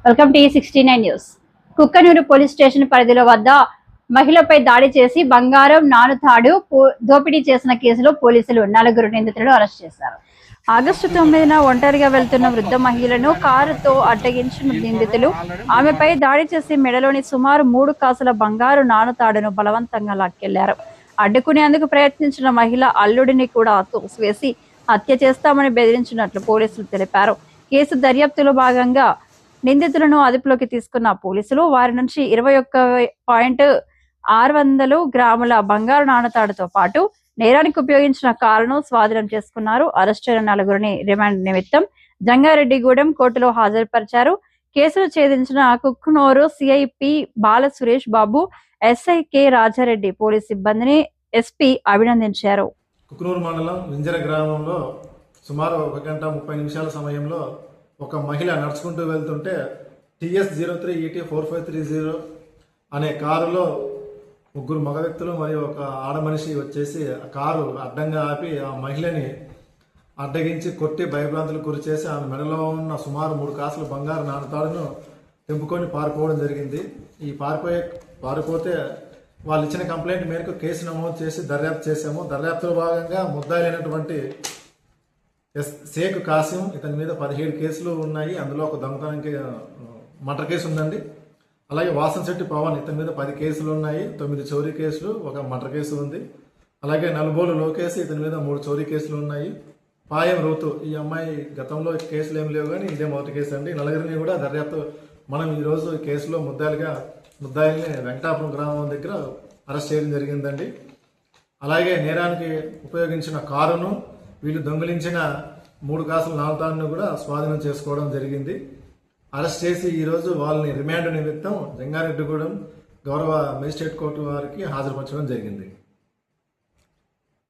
Welcome to E69 news. Kukkanoor police station పరిధిలో వద్ద మహిళపై దాడి చేసి బంగారం నానుతాడు దోపిడీ చేసిన కేసులో పోలీసులు 4 నిందితులను అరెస్ట్ చేశారు. ఆగస్టు 9న ఒంటరిగా వెళ్తున్న వృద్ధ మహిళను కారుతో అడ్డగించిన నిందితులు ఆమెపై దాడి చేసి మెడలోని సుమారు 3 కాసుల బంగారు నానుతాడును బలవంతంగా లాక్కెళ్లారు. అడ్డుకునేందుకు ప్రయత్నించిన మహిళ అల్లుడిని కూడా తోసివేసి హత్య చేస్తామని బెదిరించినట్లు పోలీసులు తెలిపారు. కేసు దర్యాప్తులో భాగంగా నిందితులను అదుపులోకి తీసుకున్న పోలీసులు వారి నుంచి 21.600 గ్రాముల బంగారు నాణతాడుతో పాటు నేరానికి ఉపయోగించిన కారును స్వాధీనం చేసుకున్నారు. అరెస్టైన 4 రిమాండ్ నిమిత్తం జంగారెడ్డిగూడెం కోర్టులో హాజరుపరిచారు. కేసును ఛేదించిన కుక్కునూరు సిఐపి బాల Suresh Babu, SI K Rajareddy police సిబ్బందిని ఎస్పీ అభినందించారు. కుక్కునూరు మండలం వింజర గ్రామంలో సుమారు 1 గంట 30 నిమిషాల సమయంలో ఒక మహిళ నడుచుకుంటూ వెళ్తుంటే TS03ET4530 అనే కారులో 3 మగ వ్యక్తులు మరియు ఒక ఆడ మనిషి వచ్చేసి ఆ కారు అడ్డంగా ఆపి ఆ మహిళని అడ్డగించి కొట్టి భయభ్రాంతులకు గురి చేసి ఆమె మెడలో ఉన్న సుమారు 3 కాసుల బంగారు నాణతాడును తెంపుకొని పారిపోవడం జరిగింది. ఈ పారిపోతే వాళ్ళు ఇచ్చిన కంప్లైంట్ మేరకు కేసు నమోదు చేసి దర్యాప్తు చేశాము. దర్యాప్తులో భాగంగా ముద్దాయిలైనటువంటి షేక్ కాసిం, ఇతని మీద 17 కేసులు ఉన్నాయి. అందులో ఒక దొంగతనానికి మర్డర్ కేసు ఉందండి. అలాగే వాసంశెట్టి పవన్, ఇతని మీద 10 కేసులు ఉన్నాయి. 9 చోరీ కేసులు, ఒక మర్డర్ కేసు ఉంది. అలాగే నలుబోలు లోకేష్, ఇతని మీద 3 చోరీ కేసులు ఉన్నాయి. పాయం ఋతు, ఈ అమ్మాయి గతంలో కేసులు ఏమి లేవు కానీ ఇదే మొదటి కేసు అండి. 4 కూడా దర్యాప్తు మనం ఈరోజు ఈ కేసులో ముద్దాయిల్ని వెంకటాపురం గ్రామం దగ్గర అరెస్ట్ చేయడం జరిగిందండి. అలాగే నేరానికి ఉపయోగించిన కారును, వీళ్ళు దొంగిలించిన 3 కాసుల నాణతాడును కూడా స్వాధీనం చేసుకోవడం జరిగింది. అరెస్ట్ చేసి ఈరోజు వాళ్ళని రిమాండ్ నిమిత్తం జంగారెడ్డిగూడెం గౌరవ మేజిస్ట్రేట్ కోర్టు వారికి హాజరుపరచడం జరిగింది.